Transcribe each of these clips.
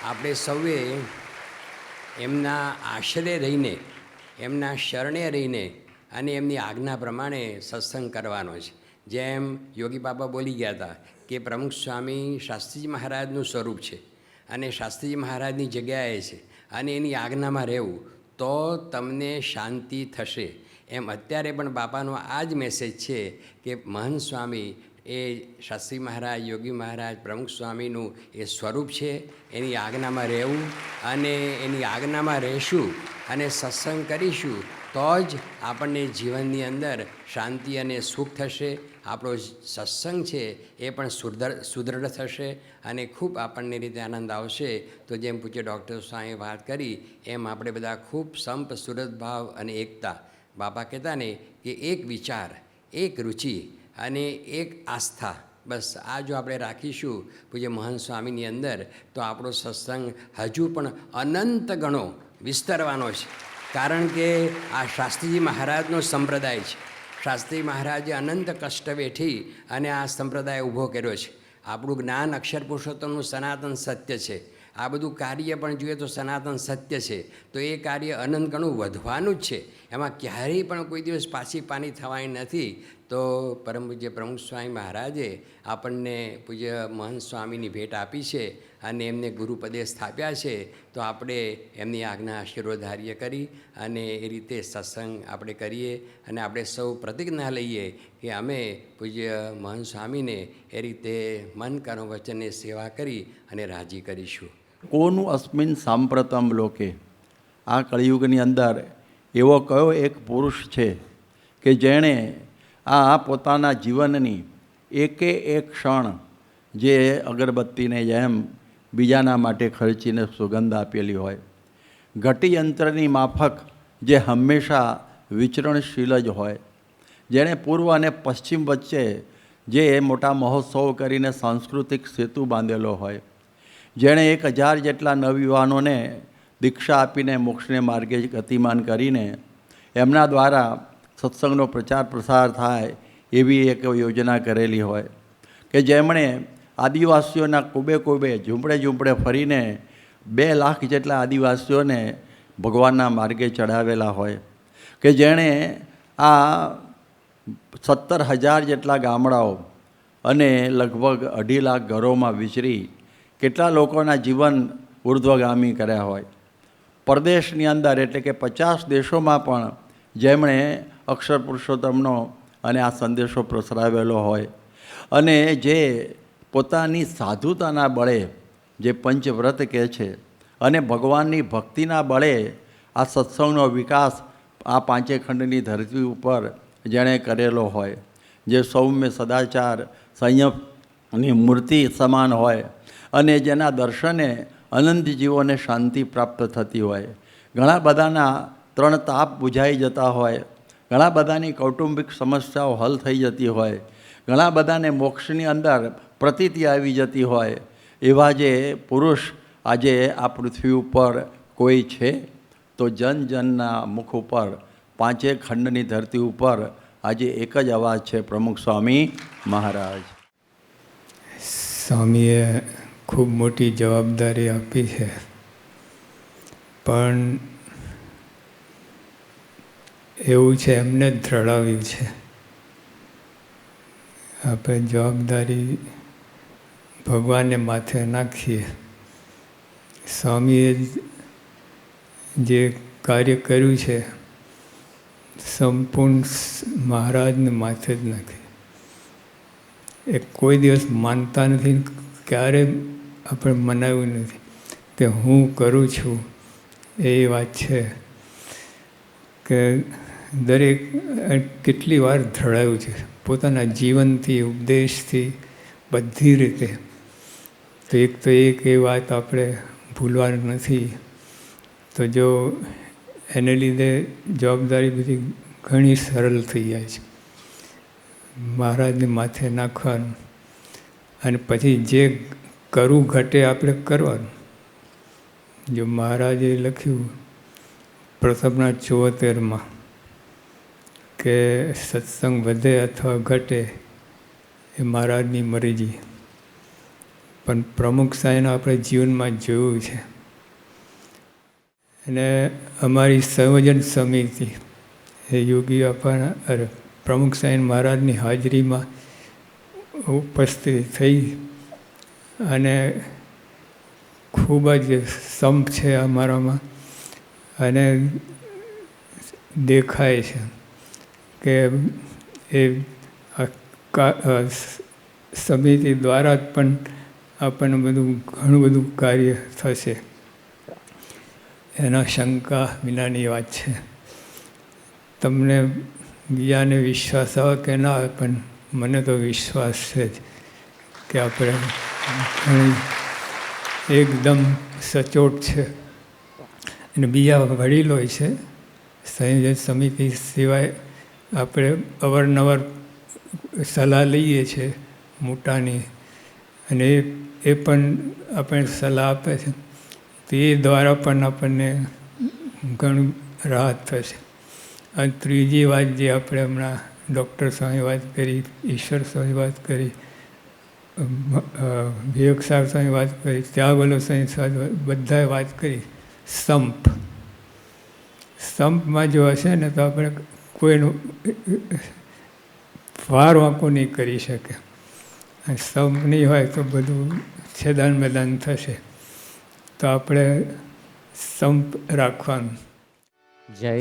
આપણે સૌએ એમના આશરે રહીને, એમના શરણે રહીને અને એમની આજ્ઞા પ્રમાણે સત્સંગ કરવાનો છે. જેમ યોગી બાબા બોલી ગયા હતા કે પ્રમુખ સ્વામી શાસ્ત્રીજી મહારાજનું સ્વરૂપ છે અને શાસ્ત્રીજી મહારાજની જગ્યાએ છે અને એની આજ્ઞામાં રહેવું તો તમને શાંતિ થશે. એમ અત્યારે પણ બાપાનો આ જ મેસેજ છે કે મહંત સ્વામી એ શાસ્ત્રી મહારાજ, યોગી મહારાજ, પ્રમુખ સ્વામીનું એ સ્વરૂપ છે. એની આજ્ઞામાં રહેવું અને એની આજ્ઞામાં રહેશું અને સત્સંગ કરીશું તો જ આપણને જીવનની અંદર શાંતિ અને સુખ થશે. આપણો સત્સંગ છે એ પણ સુદૃઢ થશે અને ખૂબ આપણને રીતે આનંદ આવશે. તો જેમ પૂજ્ય ડૉક્ટર સ્વામીએ વાત કરી એમ આપણે બધા ખૂબ સંપ, સુરત ભાવ અને એકતા. બાપા કહેતા ને કે એક વિચાર, એક રુચિ અને એક આસ્થા, બસ આ જો આપણે રાખીશું પૂજ્ય મહંત સ્વામીની અંદર તો આપણો સત્સંગ હજુ પણ અનંત ગણો વિસ્તરવાનો છે. કારણ કે આ શાસ્ત્રીજી મહારાજનો સંપ્રદાય છે. શાસ્ત્રી મહારાજે અનંત કષ્ટ વેઠી અને આ સંપ્રદાય ઊભો કર્યો છે. આપણું જ્ઞાન અક્ષર પુરુષોત્તમનું સનાતન સત્ય છે. આ બધું કાર્ય પણ જોઈએ તો સનાતન સત્ય છે. તો એ કાર્ય અનંત ગણું વધવાનું જ છે. એમાં ક્યારેય પણ કોઈ દિવસ પાછી પાની થવાની નથી. તો પરમ પૂજ્ય પ્રમુખ સ્વામી મહારાજે આપણને પૂજ્ય મહંત સ્વામીની ભેટ આપી છે અને એમને ગુરુપદે સ્થાપ્યા છે. તો આપણે એમની આજ્ઞા આશીર્વાદાર્ય કરી અને એ રીતે સત્સંગ આપણે કરીએ અને આપણે સૌ પ્રતિજ્ઞા લઈએ કે અમે પૂજ્ય મહંત સ્વામીને એ રીતે મન કર્મ વચનને સેવા કરી અને રાજી કરીશું. કોનું અસ્મિન સાંપ્રતમ લોકે, આ કળિયુગની અંદર એવો કયો એક પુરુષ છે કે જેણે આ પોતાના જીવનની એકે એક ક્ષણ જે અગરબત્તીને જેમ બીજાના માટે ખર્ચીને સુગંધ આપેલી હોય, ઘટીયંત્રની માફક જે હંમેશા વિચરણશીલ જ હોય, જેણે પૂર્વ અને પશ્ચિમ વચ્ચે જે મોટા મહોત્સવ કરીને સાંસ્કૃતિક સેતુ બાંધેલો હોય, જેણે 1000 જેટલા નવયુવાનોને દીક્ષા આપીને મોક્ષને માર્ગે ગતિમાન કરીને એમના દ્વારા સત્સંગનો પ્રચાર પ્રસાર થાય એવી એક યોજના કરેલી હોય, કે જેમણે આદિવાસીઓના કુબે ઝૂંપડે ફરીને 2 લાખ જેટલા આદિવાસીઓને ભગવાનના માર્ગે ચડાવેલા હોય, કે જેણે આ 17,000 જેટલા ગામડાઓ અને લગભગ 2.5 લાખ ઘરોમાં વિચરી કેટલા લોકોના જીવન ઉર્ધ્વગામી કર્યા હોય. પરદેશની અંદર એટલે કે 50 દેશોમાં પણ જેમણે અક્ષર પુરુષોત્તમનો અને આ સંદેશો પ્રસરાવેલો હોય અને જે પોતાની સાધુતાના બળે જે પંચવ્રત કહે છે અને ભગવાનની ભક્તિના બળે આ સત્સંગનો વિકાસ આ 5 ખંડની ધરતી ઉપર જેણે કરેલો હોય, જે સૌમ્ય સદાચાર સંયમની મૂર્તિ સમાન હોય અને જેના દર્શને અનંત જીવોને શાંતિ પ્રાપ્ત થતી હોય, ઘણા બધાના 3 તાપ બુઝાઈ જતા હોય, ઘણા બધાની કૌટુંબિક સમસ્યાઓ હલ થઈ જતી હોય, ઘણા બધાને મોક્ષની અંદર પ્રતીતિ આવી જતી હોય, એવા જે પુરુષ આજે આ પૃથ્વી ઉપર કોઈ છે તો જનના મુખ ઉપર 5 ખંડની ધરતી ઉપર આજે એક જ અવાજ છે, પ્રમુખ સ્વામી મહારાજ. સ્વામીએ ખૂબ મોટી જવાબદારી આપી છે, પણ એવું છે એમને જ ધ્રડાવ્યું છે. આપણે જવાબદારી ભગવાનને માથે નાખીએ. સ્વામીએ જે કાર્ય કર્યું છે સંપૂર્ણ મહારાજને માથે જ નાખે. એ કોઈ દિવસ માનતા નથી, ક્યારે આપણે મનાવ્યું નથી કે હું કરું છું. એ વાત છે કે દરેક કેટલી વાર ધડાયું છે પોતાના જીવનથી, ઉપદેશથી, બધી રીતે. તો એક એ વાત આપણે ભૂલવાની નથી. તો જો એને લીધે જવાબદારી બધી ઘણી સરળ થઈ જાય છે. મહારાજને માથે નાખવાનું અને પછી જે કરવું ઘટે આપણે કરવાનું. જો મહારાજે લખ્યું પ્રથમના 74માં કે સત્સંગ વધે અથવા ઘટે એ મહારાજની મરજી. પણ પ્રમુખ સાહેબને આપણે જીવનમાં જોયું છે. અને અમારી સંયોજન સમિતિ એ યોગી બાપાના પ્રમુખ સાહેબ મહારાજની હાજરીમાં ઉપસ્થિત થઈ અને ખૂબ જ સંપ છે અમારામાં અને દેખાય છે કે એ સમિતિ દ્વારા જ પણ આપણને ઘણું બધું કાર્ય થશે. એના શંકા વિનાની વાત છે. તમને બીજાને વિશ્વાસ આવે કે ના આવે, પણ મને તો વિશ્વાસ છે જ કે આપણે ઘણી એકદમ સચોટ છે. અને બીજા વડીલો છે સંયોજન સમિતિ સિવાય આપણે અવારનવાર સલાહ લઈએ છીએ મોટાની, અને એ પણ આપણે સલાહ આપે છે. તો એ દ્વારા પણ આપણને ઘણું રાહત થશે. અને ત્રીજી વાત જે આપણે હમણાં ડૉક્ટર સ્વામી વાત કરી, ઈશ્વર સ્વામી વાત કરી, વિવેક સાહેબ સ્વામી વાત કરી, ત્યાગોલો સ્વામી બધાએ વાત કરી. સંપમાં જો હશે ને તો આપણે કોઈનું વાર વાંકો નહીં કરી શકે. સંપ નહીં હોય તો બધું છેદાન મેદાન થશે. તો આપણે સંપ રાખવાનું. જય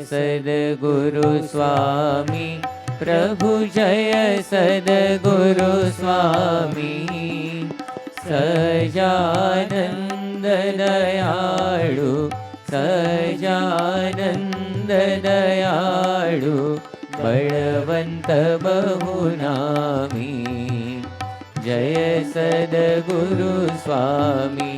સદગુરુ સ્વામી પ્રભુ, જય સદગુરુ સ્વામી. સજાનંદ દયાળુ, સજાનંદ દયાળુ, બળવંત બહુનામી. જય સદગુરુ સ્વામી.